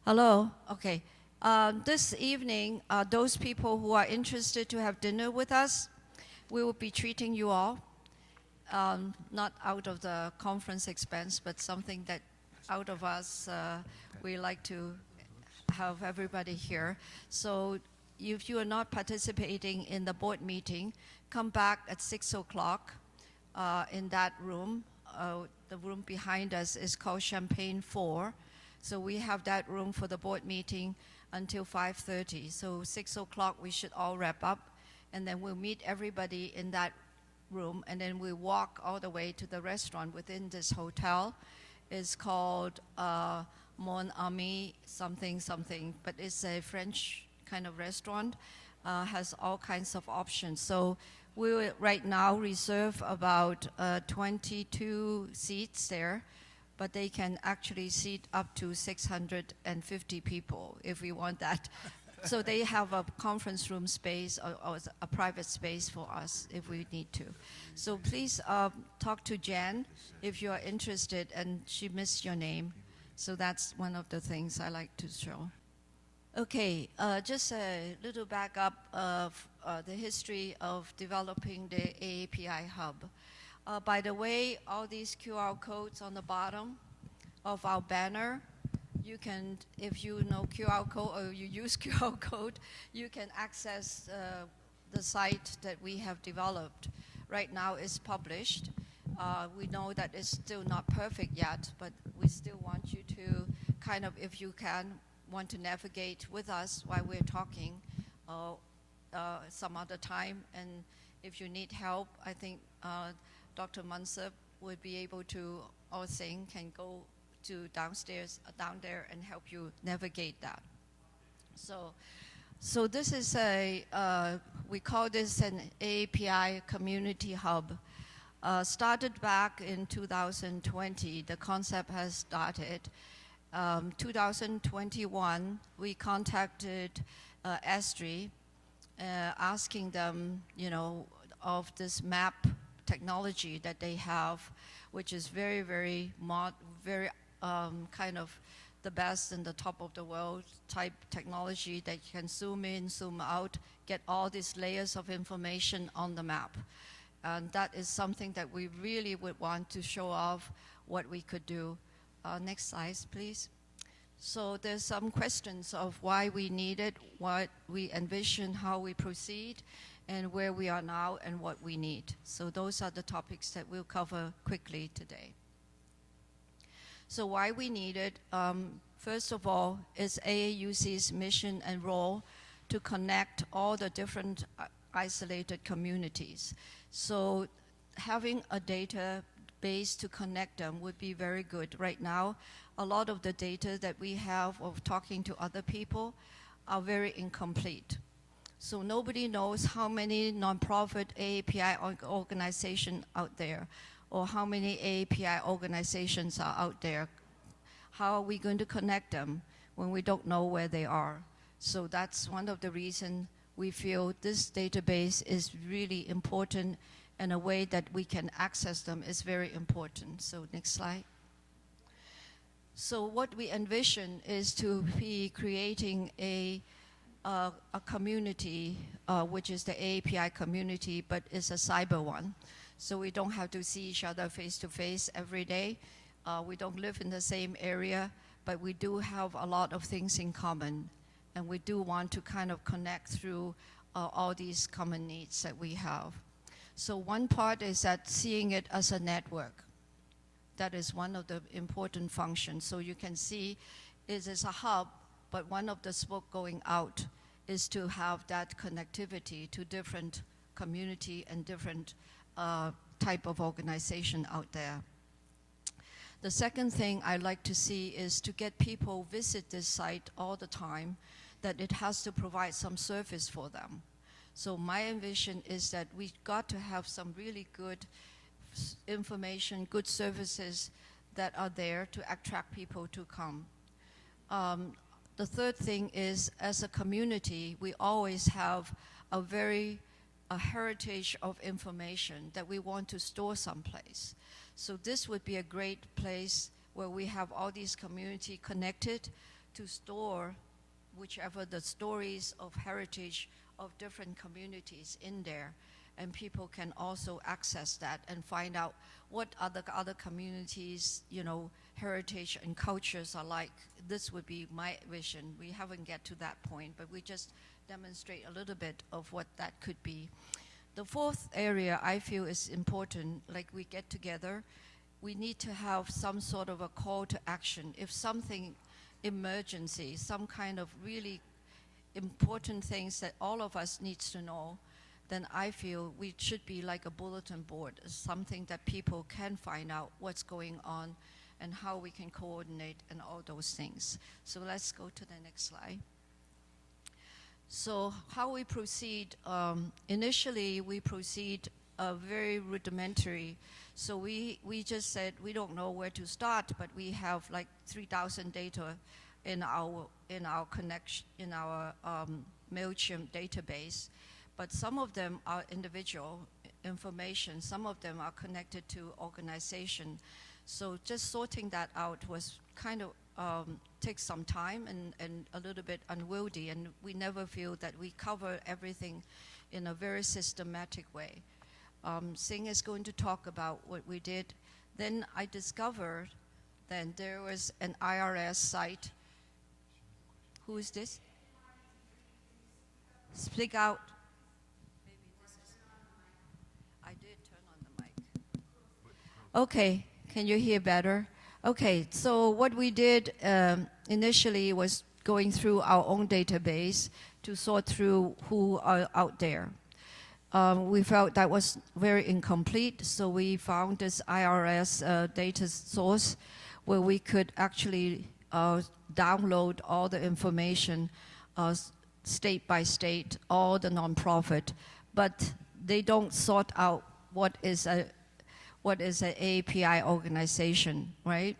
Hello. Okay. This evening, those people who are interested to have dinner with us, we will be treating you all, not out of the conference expense, but something that out of us, we like to have everybody here. So if you are not participating in the board meeting, come back at 6 o'clock in that room. The room behind us is called Champagne 4. So we have that room for the board meeting until 5:30. So 6 o'clock we should all wrap up, and then we'll meet everybody in that room, and then we walk all the way to the restaurant within this hotel. It's called Mon Ami something something, but it's a French kind of restaurant, has all kinds of options. So we will right now reserve about 22 seats there, but they can actually seat up to 650 people if we want that. So they have a conference room space or a private space for us if we need to. So please talk to Jan if you are interested, and she missed your name. So that's one of the things I like to show. Okay, just a little backup of the history of developing the AAPI hub. By the way, all these QR codes on the bottom of our banner, you can, if you know QR code or you use QR code, you can access the site that we have developed. Right now it's published. We know that it's still not perfect yet, but we still want you to kind of, if you can, want to navigate with us while we're talking some other time. And if you need help, I think Dr. Mansub would be able to, or Singh can go to down there and help you navigate that. So this is we call this an API community hub. Started back in 2020, the concept has started. 2021, we contacted Estri, asking them, of this map technology that they have, which is very, very kind of the best and the top of the world type technology that you can zoom in, zoom out, get all these layers of information on the map. And that is something that we really would want to show off what we could do. Next slide, please. So there's some questions of why we need it, what we envision, how we proceed, and where we are now and what we need. So those are the topics that we'll cover quickly today. So why we need it, first of all, is AAUC's mission and role to connect all the different isolated communities. So having a database to connect them would be very good. Right now, a lot of the data that we have of talking to other people are very incomplete. So nobody knows how many nonprofit AAPI organizations out there, or how many AAPI organizations are out there. How are we going to connect them when we don't know where they are? So that's one of the reasons we feel this database is really important, and a way that we can access them is very important. So next slide. So what we envision is to be creating a community, which is the AAPI community, but it's a cyber one. So we don't have to see each other face to face every day. We don't live in the same area, but we do have a lot of things in common. And we do want to kind of connect through all these common needs that we have. So one part is that seeing it as a network. That is one of the important functions. So you can see it is a hub, but one of the spokes going out is to have that connectivity to different community and different type of organization out there. The second thing I like to see is to get people visit this site all the time, that it has to provide some service for them. So my envision is that we got to have some really good information, good services that are there to attract people to come. The third thing is, as a community, we always have a heritage of information that we want to store someplace. So this would be a great place where we have all these community connected to store whichever the stories of heritage of different communities in there, and people can also access that and find out what other communities, heritage and cultures are like. This would be my vision. We haven't get to that point, but we just demonstrate a little bit of what that could be. The fourth area I feel is important, like we get together, we need to have some sort of a call to action. If something emergency, some kind of really important things that all of us needs to know, then I feel we should be like a bulletin board, something that people can find out what's going on and how we can coordinate and all those things. So let's go to the next slide. So how we proceed, initially we proceed very rudimentary. So we just said we don't know where to start, but we have like 3,000 data in our MailChimp database. But some of them are individual information, some of them are connected to organization. So just sorting that out was kind of takes some time and a little bit unwieldy, and we never feel that we cover everything in a very systematic way. Singh is going to talk about what we did. Then I discovered then there was an IRS site. Who is this? Speak out. I did turn on the mic. Okay, can you hear better? Okay, so what we did initially was going through our own database to sort through who are out there. We felt that was very incomplete, so we found this IRS data source where we could actually download all the information state by state, all the nonprofit, but they don't sort out what is an API organization, right?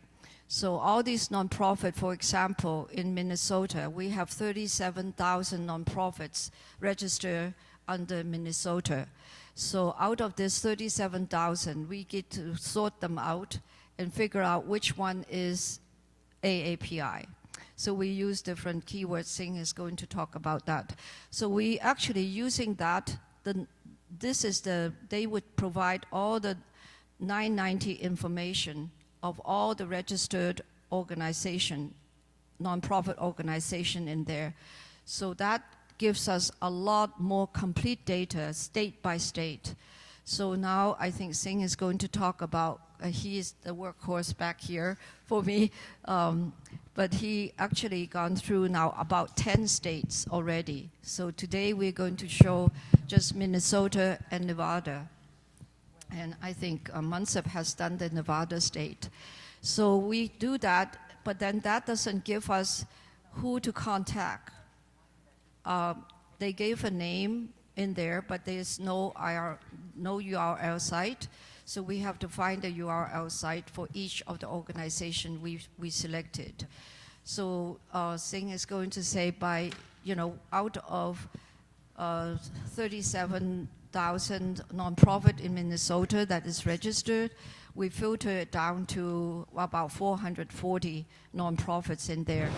So all these nonprofit, for example, in Minnesota, we have 37,000 nonprofits registered under Minnesota. So out of this 37,000, we get to sort them out and figure out which one is AAPI. So we use different keywords. Singh is going to talk about that. So we actually using that, they would provide all the 990 information of all the registered organization, nonprofit organization in there. So that gives us a lot more complete data, state by state. So now I think Singh is going to talk about, he is the workhorse back here for me, but he actually gone through now about 10 states already. So today we're going to show just Minnesota and Nevada. And I think Mansep has done the Nevada state. So we do that, but then that doesn't give us who to contact. They gave a name in there, but there's no URL site. So we have to find a URL site for each of the organization we selected. So Singh is going to say by, out of 37,000 nonprofit in Minnesota that is registered, we filter it down to about 440 nonprofits in there.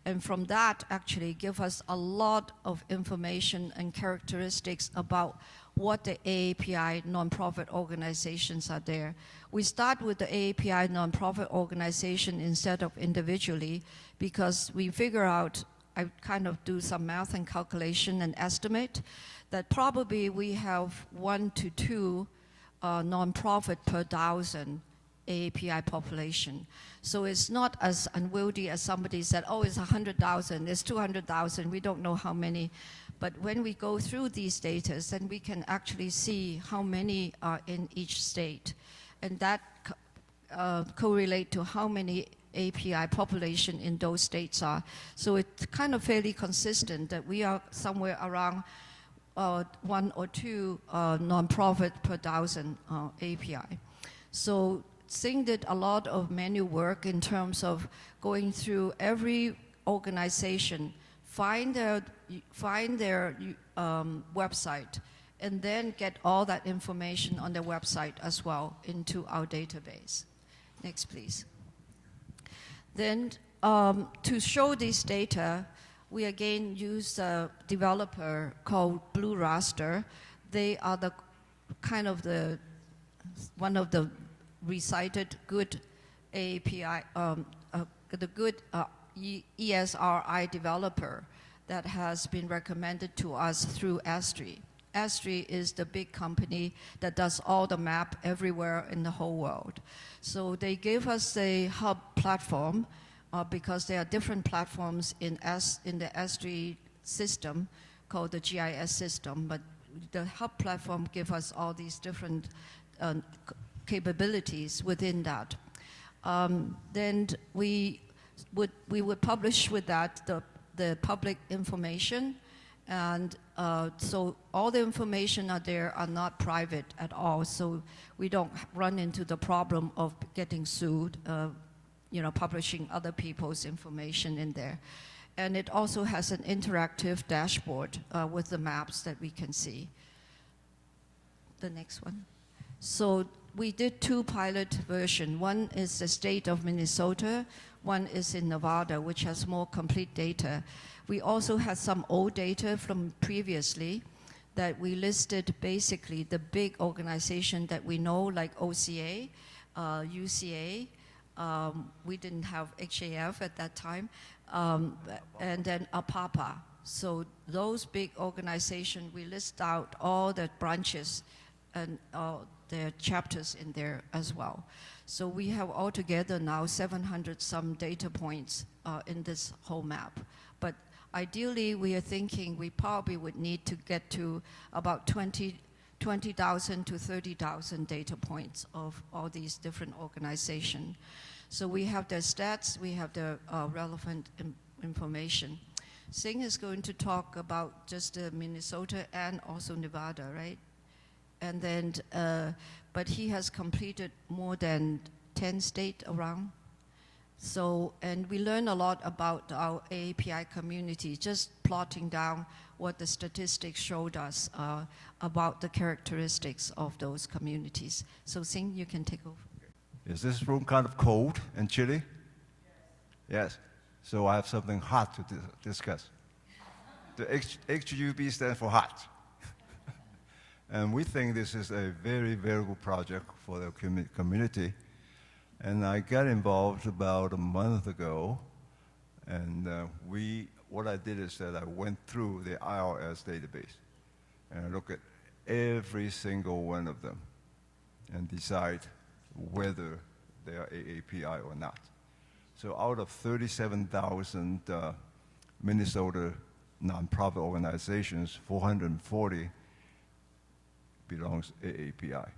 And from that actually give us a lot of information and characteristics about what the AAPI nonprofit organizations are there. We start with the AAPI nonprofit organization instead of individually because we figure out, I kind of do some math and calculation and estimate that probably we have 1 to 2 nonprofit per 1,000 AAPI population. So it's not as unwieldy as somebody said, oh, it's 100,000, it's 200,000, we don't know how many. But when we go through these data, then we can actually see how many are in each state. And that correlate to how many API population in those states are. So it's kind of fairly consistent that we are somewhere around 1 or 2 nonprofit per 1,000 API. So Singh did a lot of manual work in terms of going through every organization, find their website, and then get all that information on their website as well into our database. Next, please. Then to show this data, we again use a developer called Blue Raster. They are the kind of one of the recited good API, the good ESRI developer that has been recommended to us through Astri. Astri is the big company that does all the map everywhere in the whole world. So they gave us a hub platform because there are different platforms in the Astri system called the GIS system, but the hub platform gives us all these different capabilities within that. Then we would publish with that the public information, and so all the information out there are not private at all, so we don't run into the problem of getting sued, publishing other people's information in there. And it also has an interactive dashboard with the maps that we can see. The next one. So we did 2 pilot versions. One is the state of Minnesota, one is in Nevada, which has more complete data. We also had some old data from previously that we listed basically the big organization that we know, like OCA, UCA. We didn't have HAF at that time, and then APAPA. So those big organizations, we list out all the branches and their chapters in there as well. So we have altogether now 700 some data points in this whole map. But ideally, we are thinking we probably would need to get to about 20,000 to 30,000 data points of all these different organizations. So we have the stats, we have the relevant information. Singh is going to talk about just Minnesota and also Nevada, right? And then, but he has completed more than 10 states around. So, and we learn a lot about our API community, just plotting down what the statistics showed us about the characteristics of those communities. So Singh, you can take over. Is this room kind of cold and chilly? Yes. So I have something hot to discuss. The HUB stands for hot. And we think this is a very, very good project for the community. And I got involved about a month ago. And what I did is that I went through the IRS database and I looked at every single one of them and decide whether they are AAPI or not. So out of 37,000 Minnesota nonprofit organizations, 440 belongs AAPI.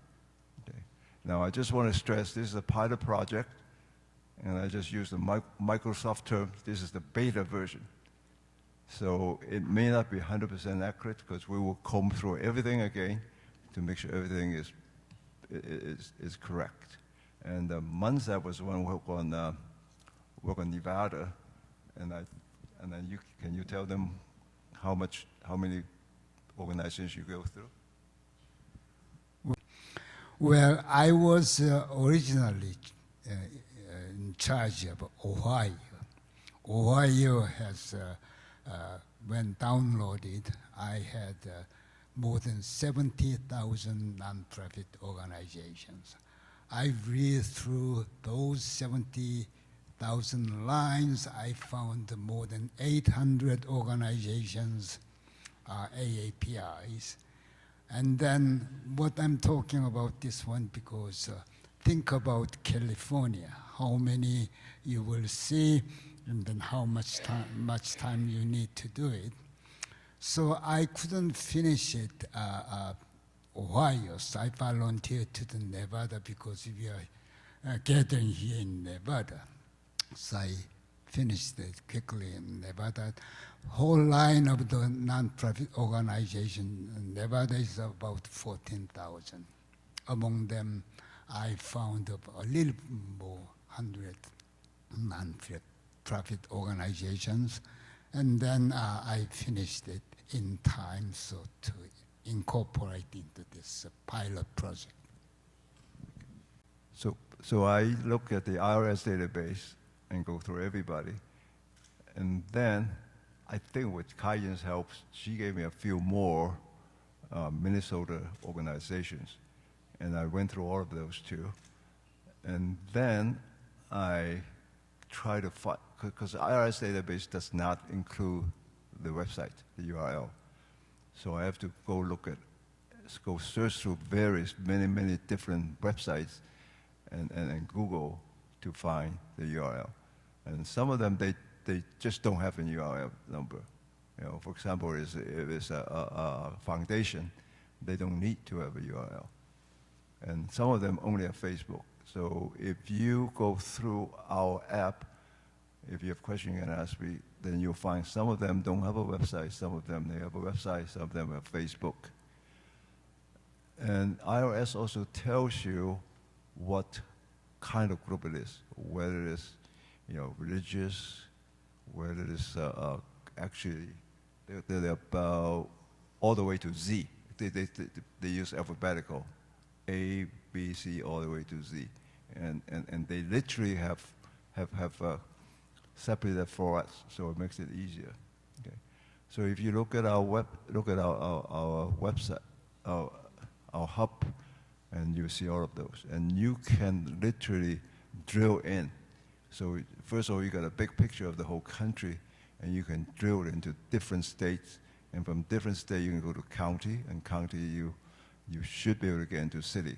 Okay. Now I just want to stress this is a pilot project, and I just use the Microsoft term. This is the beta version. So it may not be 100% accurate because we will comb through everything again to make sure everything is correct. And Munzab was one who work on Nevada, and then can you tell them how many organizations you go through? Well, I was originally in charge of Ohio. Ohio has, when downloaded, I had more than 70,000 nonprofit organizations. I read through those 70,000 lines. I found more than 800 organizations are AAPIs. And then what I'm talking about this one, because think about California, how many you will see, and then how much time you need to do it. So I couldn't finish it Ohio, so I volunteered to the Nevada because we are gathering here in Nevada. So I finished it quickly in Nevada. Whole line of the nonprofit organization in Nevada is about 14,000. Among them, I found a little more 100 nonprofit organizations, and then I finished it in time so to incorporate into this pilot project. So I look at the IRS database, and go through everybody. And then, I think with Kayen's help, she gave me a few more Minnesota organizations. And I went through all of those too. And then I try to find, because the IRS database does not include the website, the URL. So I have to go search through many different websites and Google to find the URL. And some of them, they just don't have a URL number. You know, for example, if it's a foundation, they don't need to have a URL. And some of them only have Facebook. So if you go through our app, if you have questions you can ask me, then you'll find some of them don't have a website, some of them they have a website, some of them have Facebook. And IRS also tells you what kind of group it is, whether it is, religious, whether it is actually, they're about all the way to Z. They use alphabetical, A, B, C, all the way to Z, and they literally have separated that for us, so it makes it easier. Okay, so if you look at our website, our hub, and you see all of those, and you can literally drill in. So first of all, you got a big picture of the whole country, and you can drill into different states, and from different states you can go to county, and county you should be able to get into city,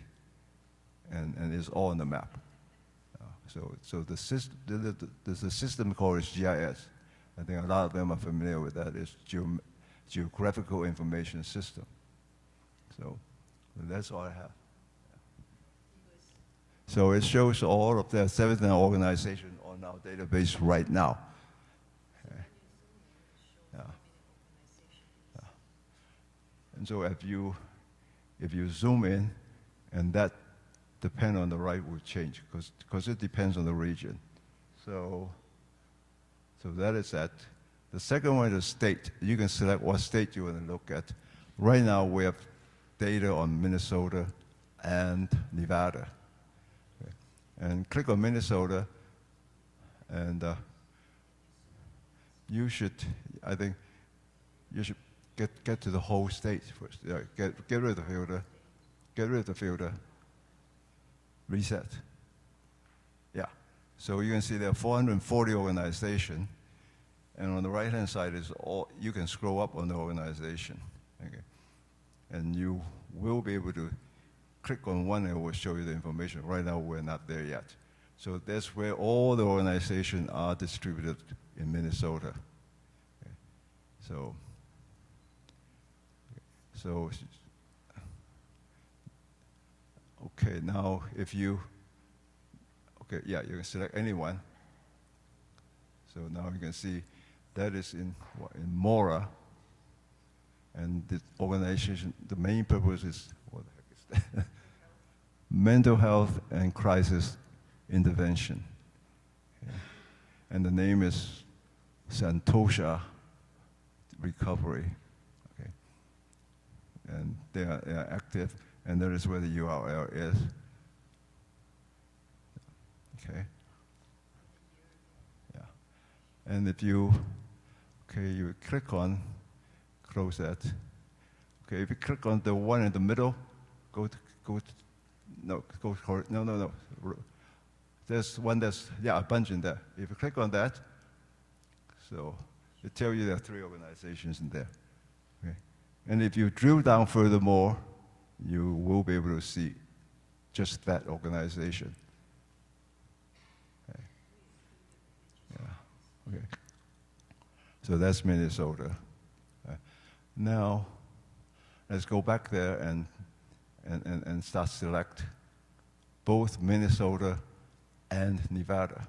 and it's all on the map. So the system, there's a system called GIS. I think a lot of them are familiar with that. It's Geographical Information System. So that's all I have. So it shows all of the 17 organizations on our database right now. Okay. Yeah. Yeah. And so if you zoom in, and that depend on the right will change, because it depends on the region. So that is that. The second one is state. You can select what state you want to look at. Right now we have data on Minnesota and Nevada. Okay. And click on Minnesota, and I think you should get to the whole state first. Yeah, get rid of the filter. Get rid of the filter. Reset. Yeah. So you can see there are 440 organizations, and on the right-hand side is all. You can scroll up on the organization, okay, and you will be able to click on one, and it will show you the information. Right now, we're not there yet. So that's where all the organizations are distributed in Minnesota. Okay. So. Okay, now you can select anyone. So now you can see that is in Mora, and the organization, the main purpose is, what the heck is that? Mental health and crisis intervention. Okay. And the name is Santosha Recovery. Okay. And they are active. And that is where the URL is. Okay. Yeah. And if you click on, close that. Okay, if you click on the one in the middle, no. There's one a bunch in there. If you click on that, so it tells you there are 3 organizations in there. Okay. And if you drill down furthermore, you will be able to see just that organization. Okay. Yeah. Okay. So that's Minnesota. Now, let's go back there and start select both Minnesota and Nevada.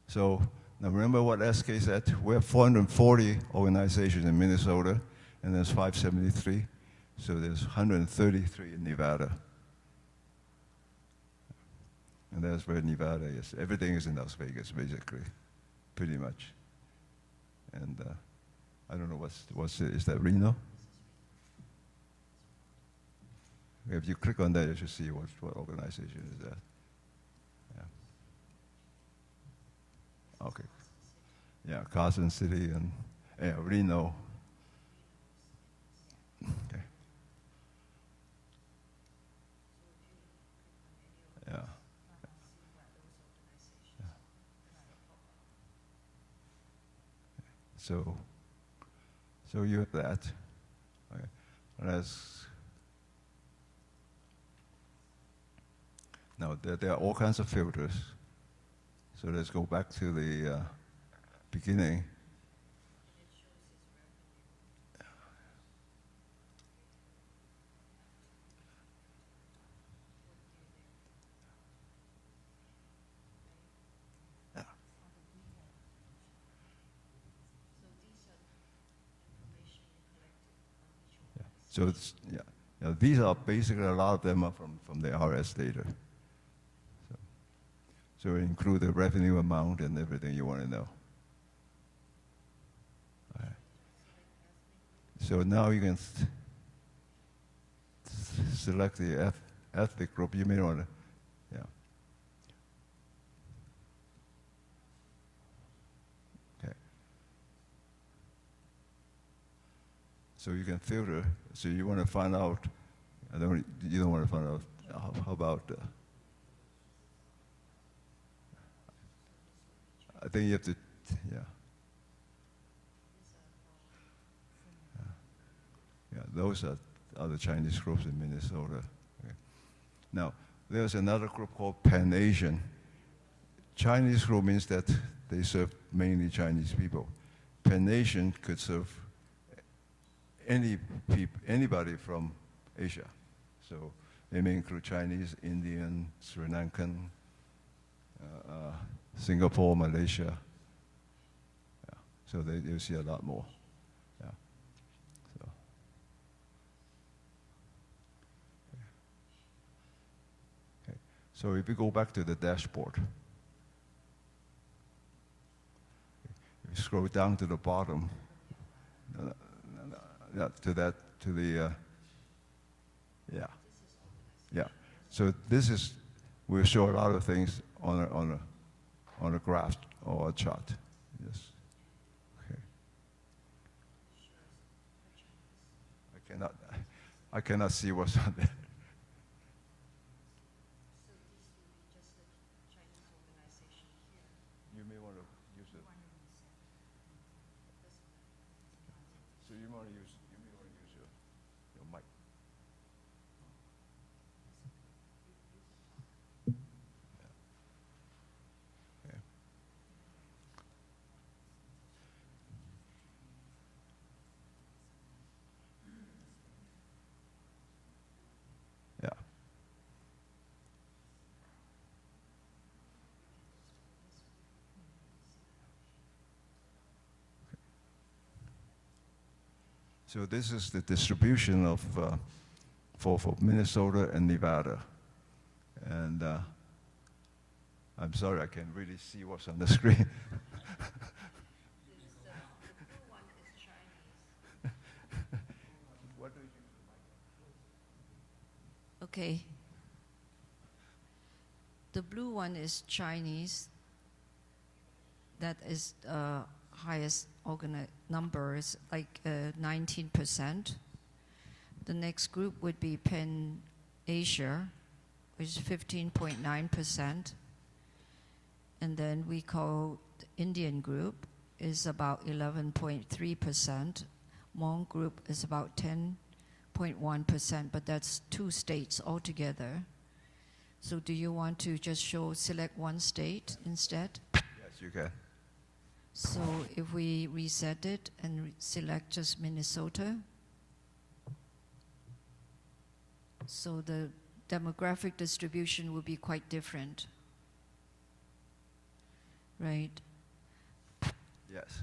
So now remember what SK said, we have 440 organizations in Minnesota, and there's 573, so there's 133 in Nevada. And that's where Nevada is. Everything is in Las Vegas, basically. pretty much. And I don't know what's it, is that Reno? If you click on that, you should see what organization is that. Yeah. Okay. Yeah, Carson City and Reno. Okay. Yeah. So you have that. Okay. Now there are all kinds of filters. So let's go back to the beginning. Yeah. So these are basically, a lot of them are from the RS data. So it include the revenue amount and everything you want to know. All right. So now you can select the ethnic group. You may want to, yeah. Okay. So you can filter. So you want to find out. You don't want to find out. How about? I think you have to, yeah. Yeah, those are the Chinese groups in Minnesota. Okay. Now, there's another group called Pan-Asian. Chinese group means that they serve mainly Chinese people. Pan-Asian could serve anybody from Asia. So they may include Chinese, Indian, Sri Lankan, Singapore, Malaysia. Yeah. So you'll see a lot more. Yeah. So. Okay. So if we go back to the dashboard, if you scroll down to the bottom, yeah. So we'll show a lot of things on a graph or a chart. Yes. Okay. I cannot see what's on there. You may want to use it. So you may want to use your mic. Yeah. Yeah. So this is the distribution of for Minnesota and Nevada, and I'm sorry I can't really see what's on the screen. Okay. The blue one is Chinese. That is highest number is like 19%. The next group would be Pan-Asia, which is 15.9%. And then we call the Indian group is about 11.3%. Hmong group is about 10.1%, but that's 2 states altogether. So do you want to just select one state instead? Yes, you can. So if we reset it and select just Minnesota, so the demographic distribution will be quite different, right? Yes.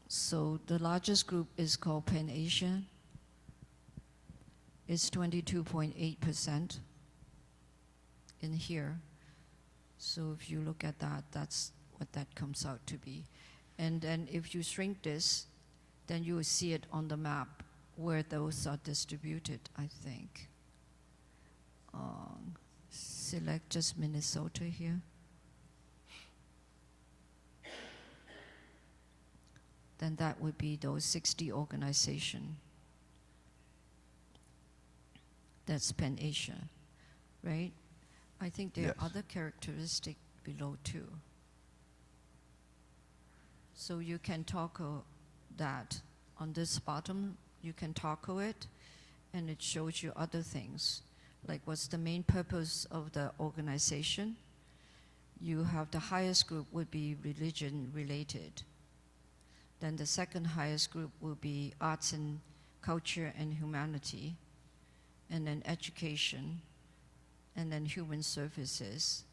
So the largest group is called Pan-Asian. It's 22.8% in here. So if you look at that, that's what that comes out to be. And then if you shrink this, then you will see it on the map where those are distributed, I think. Select just Minnesota here. Then that would be those 60 organizations. That's Pan-Asia, right? I think there Yes. are other characteristics below too. So you can toggle that. On this bottom, you can toggle it, and it shows you other things, like what's the main purpose of the organization. You have the highest group would be religion related. Then the second highest group will be arts and culture and humanity, and then education, and then human services,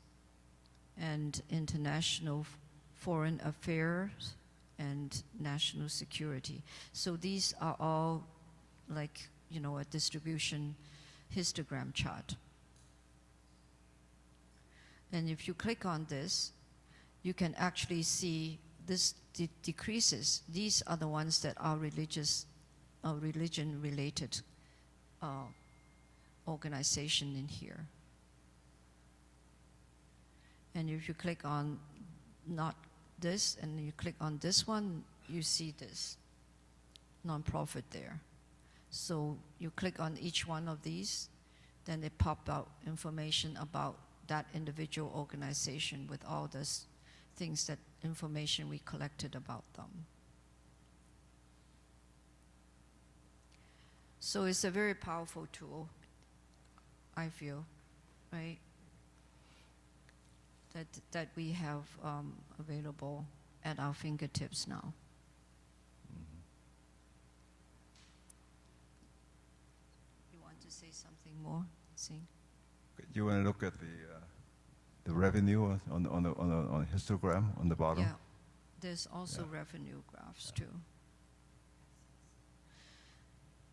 and international foreign affairs, and national security. So these are all like, you know, a distribution histogram chart. And if you click on this, you can actually see this decreases. These are the ones that are religious, religion-related organization in here. And if you click on not this, and you click on this one, you see this nonprofit there. So you click on each one of these, then it pop out information about that individual organization with all this things, that information we collected about them. So it's a very powerful tool, I feel, right? That we have available at our fingertips now. You want to say something more? Sing. You want to look at the revenue on the histogram on the bottom? Yeah, there's also revenue graphs too.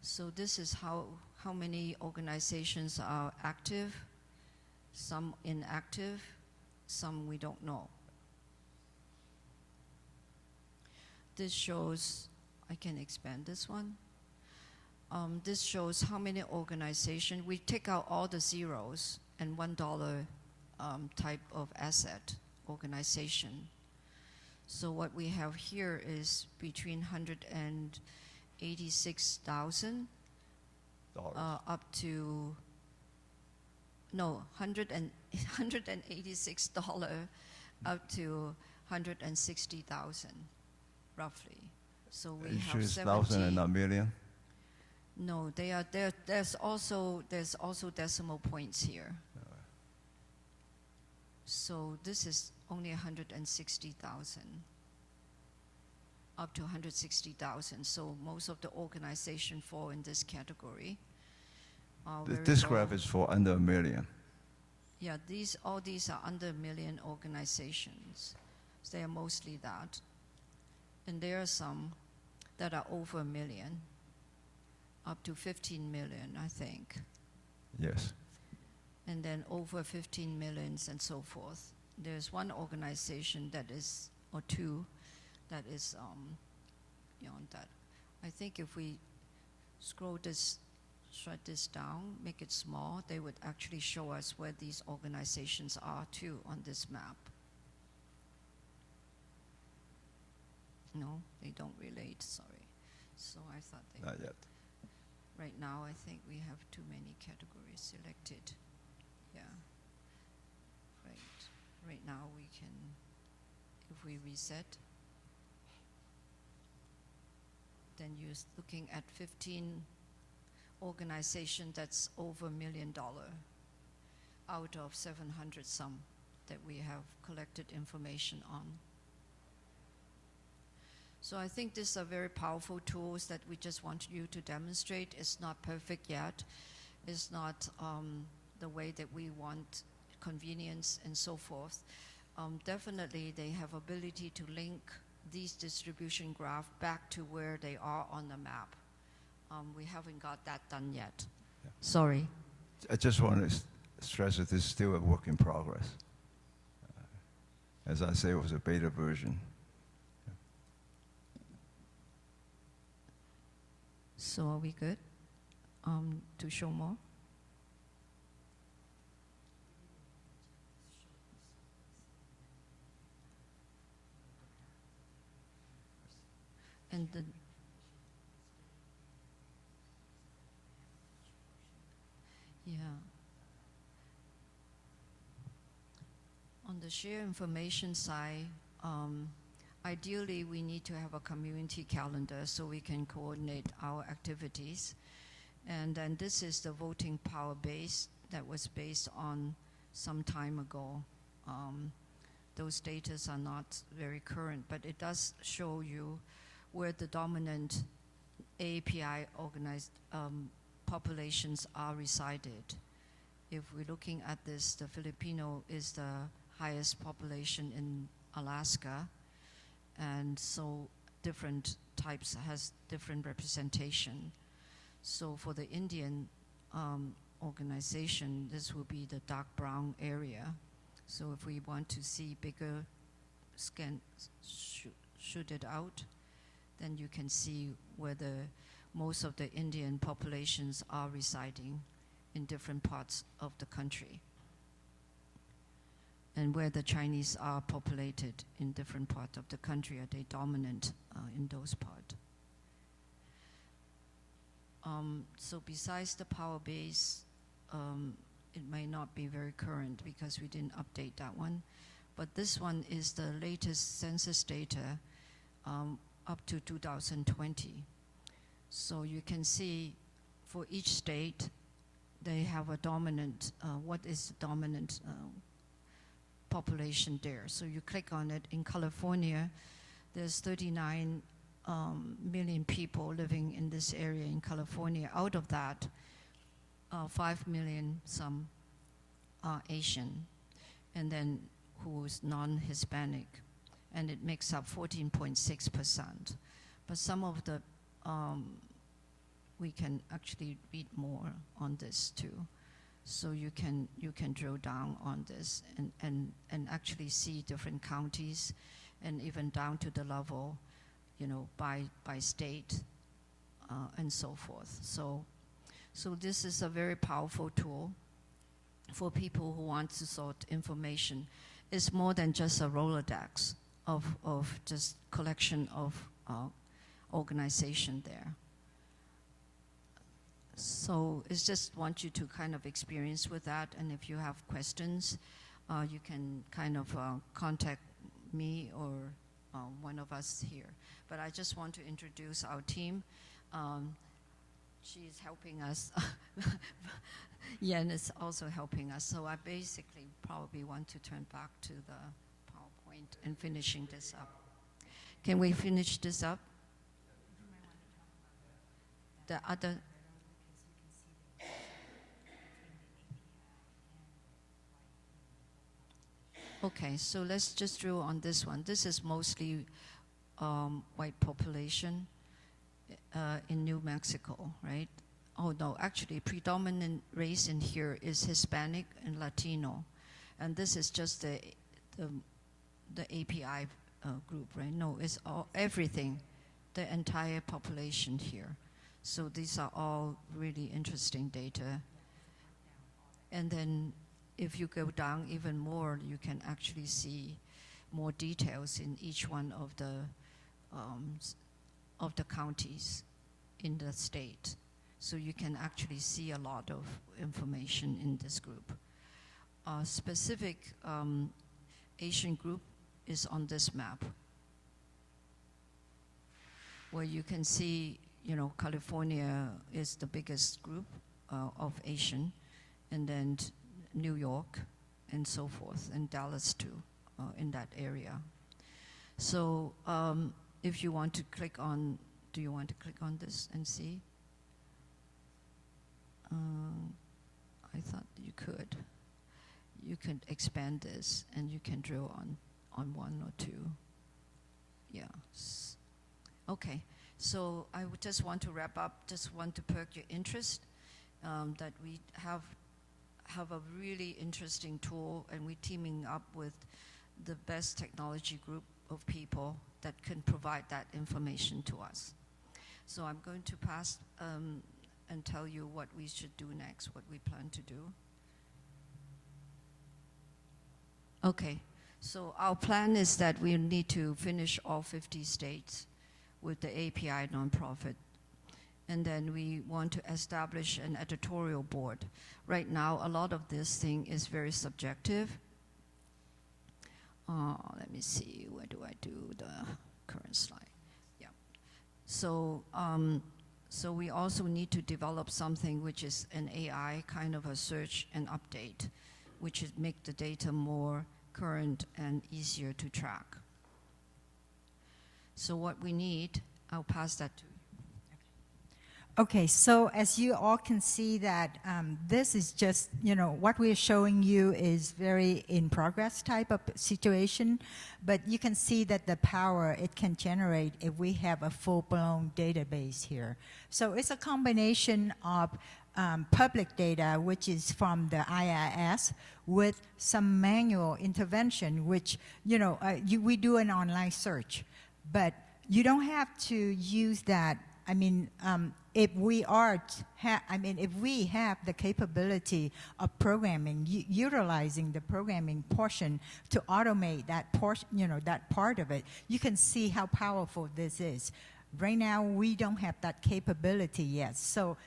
So this is how many organizations are active, some inactive, some we don't know. This shows, I can expand this one. This shows how many organizations. We take out all the zeros and $1 type of asset organization. So what we have here is between 186,000 up to $186 up to 160,000 roughly. So we have 1,000 and not million. No, they are there. There's also decimal points here. So this is only 160,000 up to 160,000. So most of the organization fall in this category. This graph is for under a million. Yeah, all these are under a million organizations. So they are mostly that. And there are some that are over a million, up to 15 million, I think. Yes. And then over 15 millions and so forth. There's one organization that is, or two, that is beyond that. I think if we shred this down, make it small, they would actually show us where these organizations are too on this map. No, they don't relate, sorry. So I thought they Not yet. Right now, I think we have too many categories selected. Yeah. Right now, we can, if we reset, then you're looking at 15 organizations that's over $1 million out of 700 some that we have collected information on. So I think these are very powerful tools that we just want you to demonstrate. It's not perfect yet. It's not the way that we want, convenience and so forth. Definitely they have ability to link these distribution graph back to where they are on the map. We haven't got that done yet. Yeah. Sorry. I just want to stress that this is still a work in progress. As I say, it was a beta version. So are we good to show more? And the yeah. On the share information side, ideally we need to have a community calendar so we can coordinate our activities. And then this is the voting power base that was based on some time ago. Those data are not very current, but it does show you where the dominant API organized populations are resided. If we're looking at this, the Filipino is the highest population in Alaska, and so different types has different representation. So for the Indian organization, this will be the dark brown area. So if we want to see bigger scan, shoot it out, then you can see where most of the Indian populations are residing in different parts of the country, and where the Chinese are populated in different parts of the country. Are they dominant in those parts? So besides the power base, it may not be very current because we didn't update that one. But this one is the latest census data up to 2020. So you can see for each state, they have a dominant, what is the dominant population there. So you click on it. In California, there's 39 million people living in this area in California. Out of that, 5 million some are Asian, and then who is non-Hispanic, and it makes up 14.6%. But some of the, we can actually read more on this too. So you can drill down on this and actually see different counties, and even down to the level, by state, and so forth. So this is a very powerful tool for people who want to sort information. It's more than just a Rolodex of just collection of organization there. So it's just want you to kind of experience with that, and if you have questions, you can kind of contact me or one of us here. But I just want to introduce our team. She's helping us. Yan is also helping us. So I basically probably want to turn back to the PowerPoint and finishing this up. Can we finish this up? The other. Okay, so let's just drill on this one. This is mostly white population in New Mexico, right? Oh no, actually predominant race in here is Hispanic and Latino. And this is just the API group, right? No, it's everything, the entire population here. So these are all really interesting data. And then if you go down even more, you can actually see more details in each one of the counties in the state. So you can actually see a lot of information in this group. Specific Asian group is on this map, where you can see, California is the biggest group of Asian, and then New York, and so forth, and Dallas too, in that area. So if you want to click on, do you want to click on this and see? I thought you could. You can expand this, and you can drill on one or two. Yeah. Okay. So I would just want to wrap up. Just want to perk your interest that we have a really interesting tool, and we're teaming up with the best technology group of people that can provide that information to us. So I'm going to pass and tell you what we should do next, what we plan to do. Okay, so our plan is that we need to finish all 50 states with the API nonprofit. And then we want to establish an editorial board. Right now, a lot of this thing is very subjective. Let me see, where do I do the current slide? Yeah. So, so we also need to develop something which is an AI kind of a search and update, which is make the data more current and easier to track. So what we need, I'll pass that to you. Okay, so as you all can see that this is just, what we're showing you is very in progress type of situation, but you can see that the power it can generate if we have a full-blown database here. So it's a combination of public data, which is from the IIS, with some manual intervention, which, we do an online search, but you don't have to use that. I mean, if we have the capability of programming, utilizing the programming portion to automate that portion, that part of it, you can see how powerful this is. Right now, we don't have that capability yet. So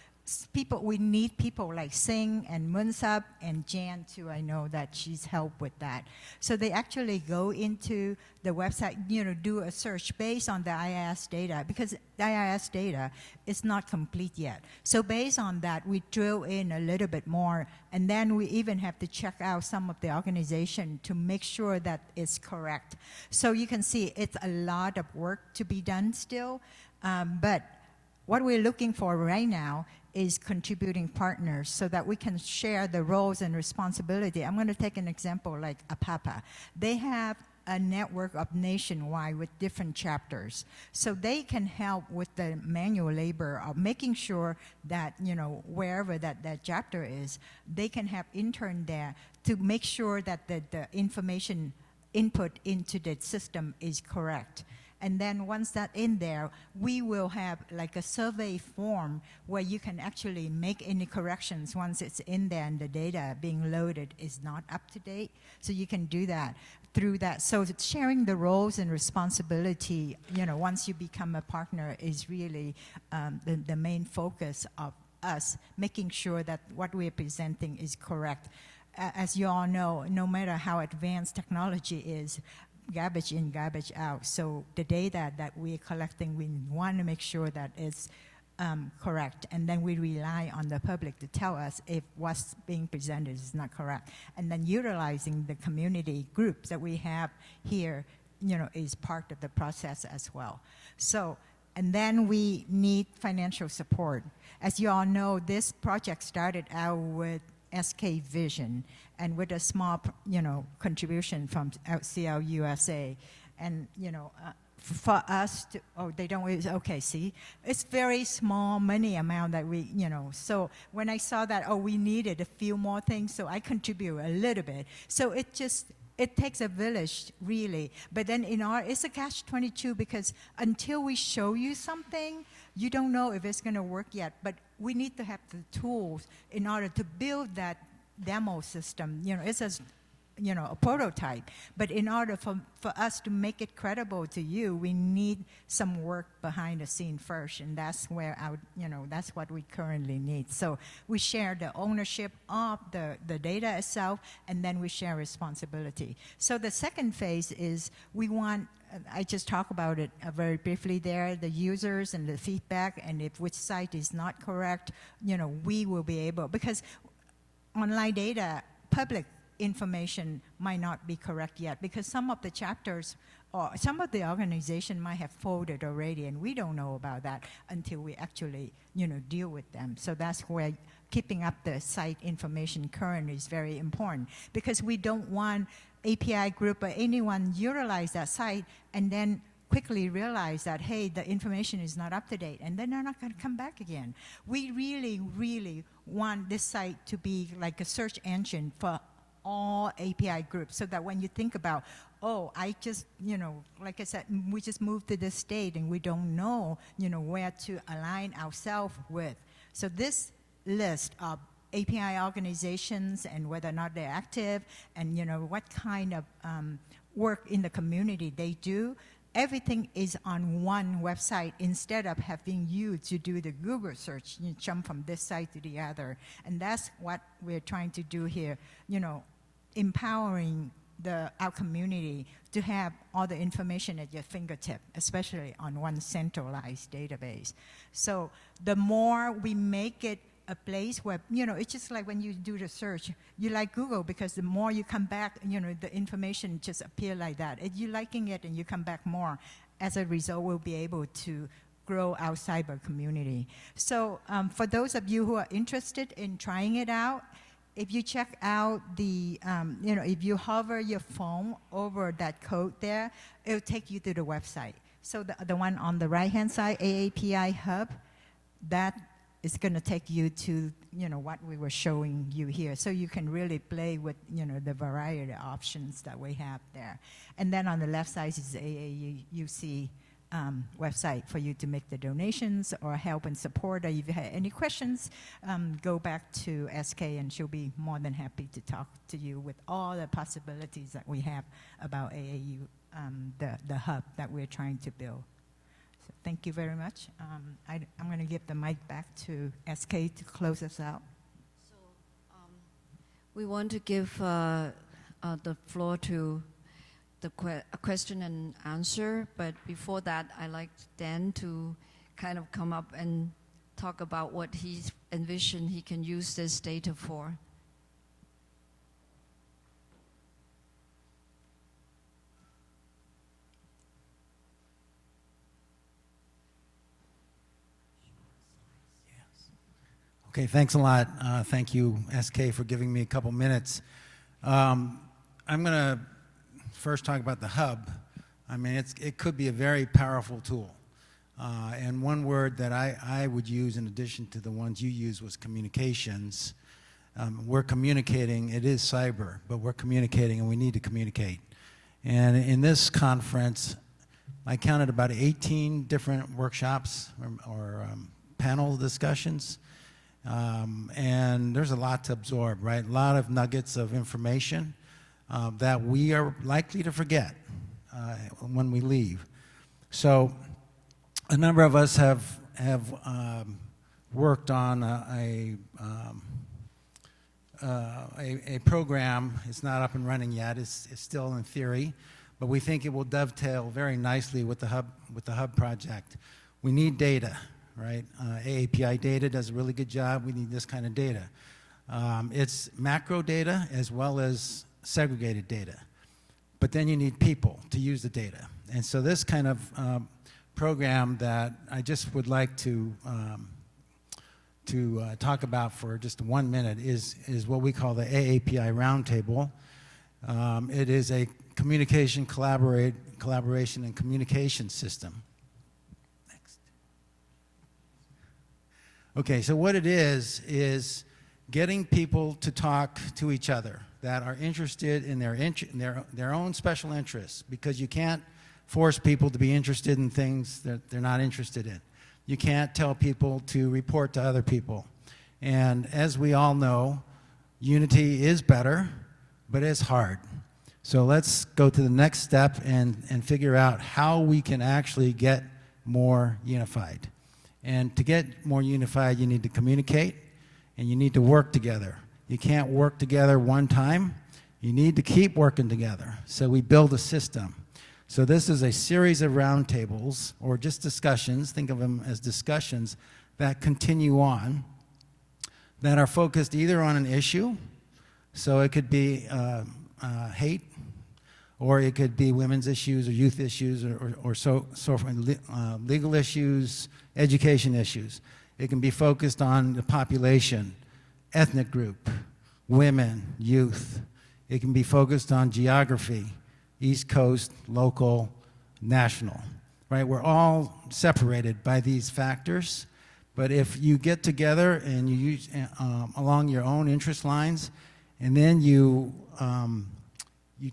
we need people like Singh and Munsab and Jan too. I know that she's helped with that. So they actually go into the website, do a search based on the IIS data, because the IIS data is not complete yet. So based on that, we drill in a little bit more, and then we even have to check out some of the organization to make sure that it's correct. So you can see it's a lot of work to be done still, but what we're looking for right now is contributing partners so that we can share the roles and responsibility. I'm going to take an example like APAPA. They have a network of nationwide with different chapters. So they can help with the manual labor of making sure that, wherever that chapter is, they can have intern there to make sure that the information input into the system is correct. And then once that's in there, we will have like a survey form where you can actually make any corrections once it's in there and the data being loaded is not up to date. So you can do that through that. So it's sharing the roles and responsibility, once you become a partner is really the main focus of us, making sure that what we're presenting is correct. As you all know, no matter how advanced technology is, garbage in, garbage out. So the data that we're collecting, we want to make sure that it's correct. And then we rely on the public to tell us if what's being presented is not correct. And then utilizing the community groups that we have here, is part of the process as well. So, and then we need financial support. As you all know, this project started out with SK Vision and with a small, contribution from LCL USA. And, for us to, they don't, okay, see, it's very small money amount that we, so when I saw that, we needed a few more things, so I contribute a little bit. So it takes a village, really. But then it's a catch-22 because until we show you something, you don't know if it's going to work yet. But we need to have the tools in order to build that demo system. It's a prototype. But in order for us to make it credible to you, we need some work behind the scene first, and that's where that's what we currently need. So we share the ownership of the data itself, and then we share responsibility. So the second phase is we want, I just talked about it very briefly there, the users and the feedback, and if which site is not correct, we will be able, because online data, public information might not be correct yet, because some of the chapters or some of the organization might have folded already, and we don't know about that until we actually, deal with them. So that's where keeping up the site information current is very important, because we don't want API group or anyone utilize that site and then quickly realize that, hey, the information is not up to date, and then they're not going to come back again. We really, really want this site to be like a search engine for all API groups, so that when you think about, oh, I just, like I said, we just moved to this state and we don't know, where to align ourselves with. So this list of API organizations and whether or not they're active and, what kind of work in the community they do, everything is on one website instead of having you to do the Google search, you jump from this site to the other. And that's what we're trying to do here, empowering our community to have all the information at your fingertip, especially on one centralized database. So the more we make it a place where, it's just like when you do the search, you like Google because the more you come back, the information just appear like that. And you're liking it and you come back more. As a result, we'll be able to grow our cyber community. So for those of you who are interested in trying it out, if you check out the, if you hover your phone over that code there, it'll take you to the website. So the one on the right-hand side, AAPI Hub, that is going to take you to, what we were showing you here. So you can really play with, the variety of options that we have there. And then on the left side is the AAUC website for you to make the donations or help and support. Or if you have any questions, go back to SK and she'll be more than happy to talk to you with all the possibilities that we have about AAU, the hub that we're trying to build. So thank you very much. I'm going to give the mic back to SK to close us out. So we want to give the floor to the question and answer, but before that, I'd like Dan to kind of come up and talk about what he envisioned he can use this data for. Okay, thanks a lot. Thank you, SK, for giving me a couple minutes. I'm going to first talk about the hub. I mean, it could be a very powerful tool. And one word that I would use in addition to the ones you use was communications. We're communicating. It is cyber, but we're communicating and we need to communicate. And in this conference, I counted about 18 different workshops or panel discussions. And there's a lot to absorb, right? A lot of nuggets of information that we are likely to forget when we leave. So a number of us have worked on a program. It's not up and running yet. It's still in theory, but we think it will dovetail very nicely with the hub project. We need data, right? AAPI data does a really good job. We need this kind of data. It's macro data as well as segregated data. But then you need people to use the data. And so this kind of program that I just would like to talk about for just 1 minute is what we call the AAPI Roundtable. It is a communication, collaboration, and communication system. Next. Okay, so what it is getting people to talk to each other that are interested in their own special interests, because you can't force people to be interested in things that they're not interested in. You can't tell people to report to other people. And as we all know, unity is better, but it's hard. So let's go to the next step and figure out how we can actually get more unified. And to get more unified, you need to communicate and you need to work together. You can't work together one time. You need to keep working together. So we build a system. So this is a series of roundtables or just discussions, think of them as discussions that continue on, that are focused either on an issue, so it could be hate, or it could be women's issues or youth issues or legal issues, education issues. It can be focused on the population, ethnic group, women, youth. It can be focused on geography, East Coast, local, national, right? We're all separated by these factors, but if you get together and you use along your own interest lines And then you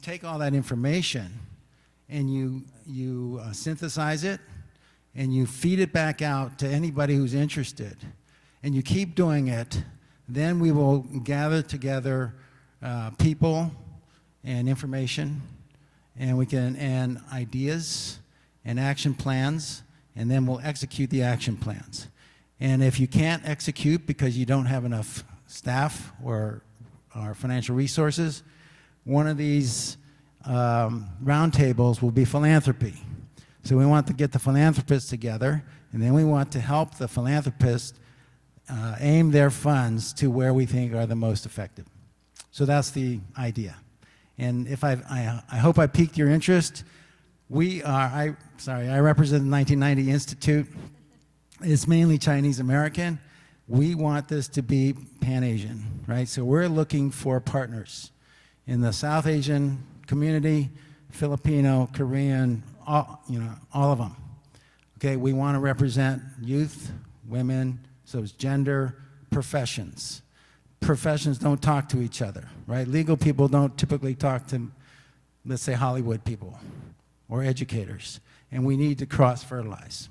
take all that information and you synthesize it and you feed it back out to anybody who's interested. And you keep doing it. Then we will gather together people and information, and ideas and action plans, and then we'll execute the action plans. And if you can't execute because you don't have enough staff or financial resources, one of these roundtables will be philanthropy. So we want to get the philanthropists together, and then we want to help the philanthropists aim their funds to where we think are the most effective. So that's the idea. And if I hope I piqued your interest. I represent the 1990 Institute. It's mainly Chinese American. We want this to be Pan-Asian, right? So we're looking for partners in the South Asian community, Filipino, Korean, all of them. Okay, we want to represent youth, women, so it's gender, professions. Professions don't talk to each other, right? Legal people don't typically talk to, let's say, Hollywood people or educators, and we need to cross-fertilize.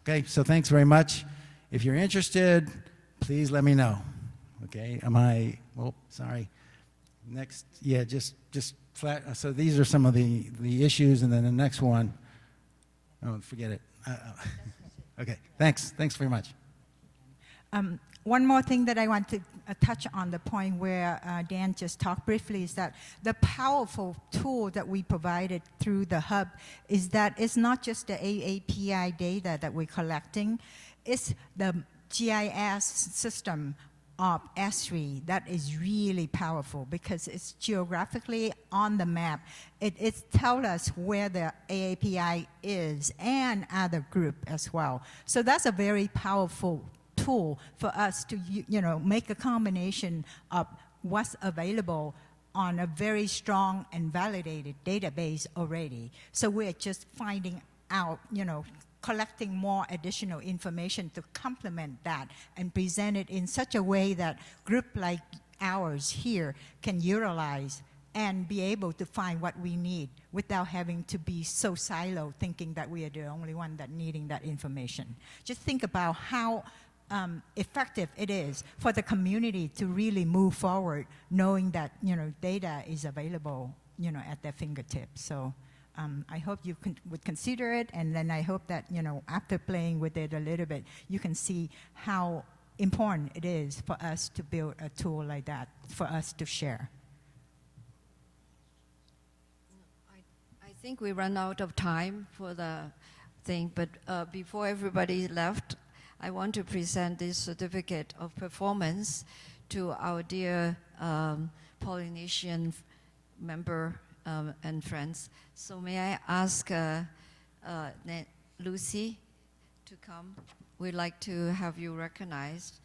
Okay, so thanks very much. If you're interested, please let me know. Okay, sorry. Next, yeah, just flat. So these are some of the issues, and then the next one, oh, forget it. Okay, thanks very much. One more thing that I want to touch on the point where Dan just talked briefly is that the powerful tool that we provided through the hub is that it's not just the AAPI data that we're collecting, it's the GIS system of S3 that is really powerful because it's geographically on the map. It tells us where the AAPI is and other group as well. So that's a very powerful tool for us to make a combination of what's available on a very strong and validated database already. So we're just finding out, collecting more additional information to complement that and present it in such a way that group like ours here can utilize and be able to find what we need without having to be so siloed thinking that we are the only one that needing that information. Just think about how effective it is for the community to really move forward, knowing that data is available at their fingertips. So I hope you would consider it, and then I hope that after playing with it a little bit, you can see how important it is for us to build a tool like that for us to share. I think we run out of time for the thing, but before everybody left, I want to present this certificate of performance to our dear Polynesian member and friends. So may I ask Lucy to come? We'd like to have you recognized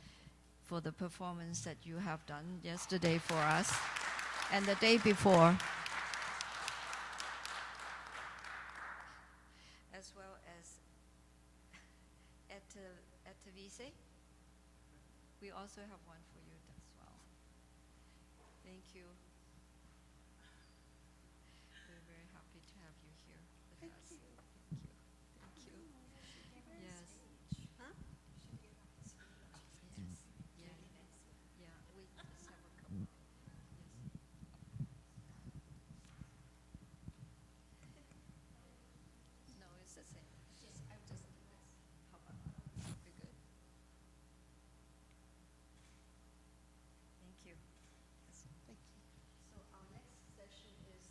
for the performance that you have done yesterday for us and the day before, as well as Etavise. We also have one for you as well. Thank you. We're very happy to have you here with us. Thank you. Yes. Huh? Yes. Yeah. Yeah. We just have a couple. Yes. No, it's the same. I'll just do this. How about that? We good? Thank you. Yes. Thank you. So our next session is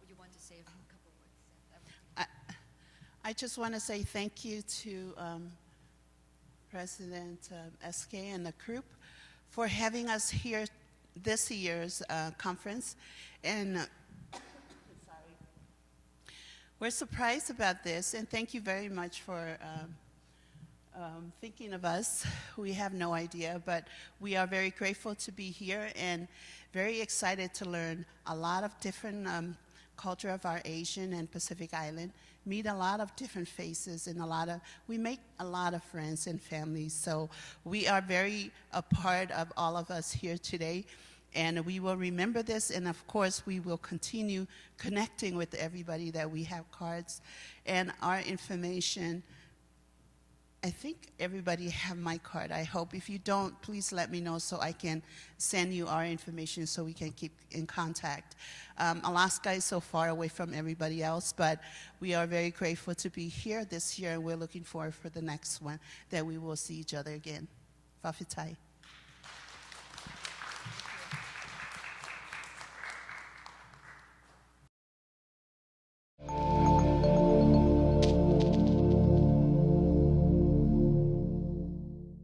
you want to say a couple words? I just want to say thank you to President SK and the group for having us here this year's conference. And we're surprised about this, and thank you very much for thinking of us. We have no idea, but we are very grateful to be here and very excited to learn a lot of different culture of our Asian and Pacific Island, meet a lot of different faces, and we make a lot of friends and families. So we are very a part of all of us here today, and we will remember this, and of course we will continue connecting with everybody that we have cards and our information. I think everybody have my card, I hope. If you don't, please let me know so I can send you our information so we can keep in contact. Alaska is so far away from everybody else, but we are very grateful to be here this year, and we're looking forward for the next one that we will see each other again. Fafitai.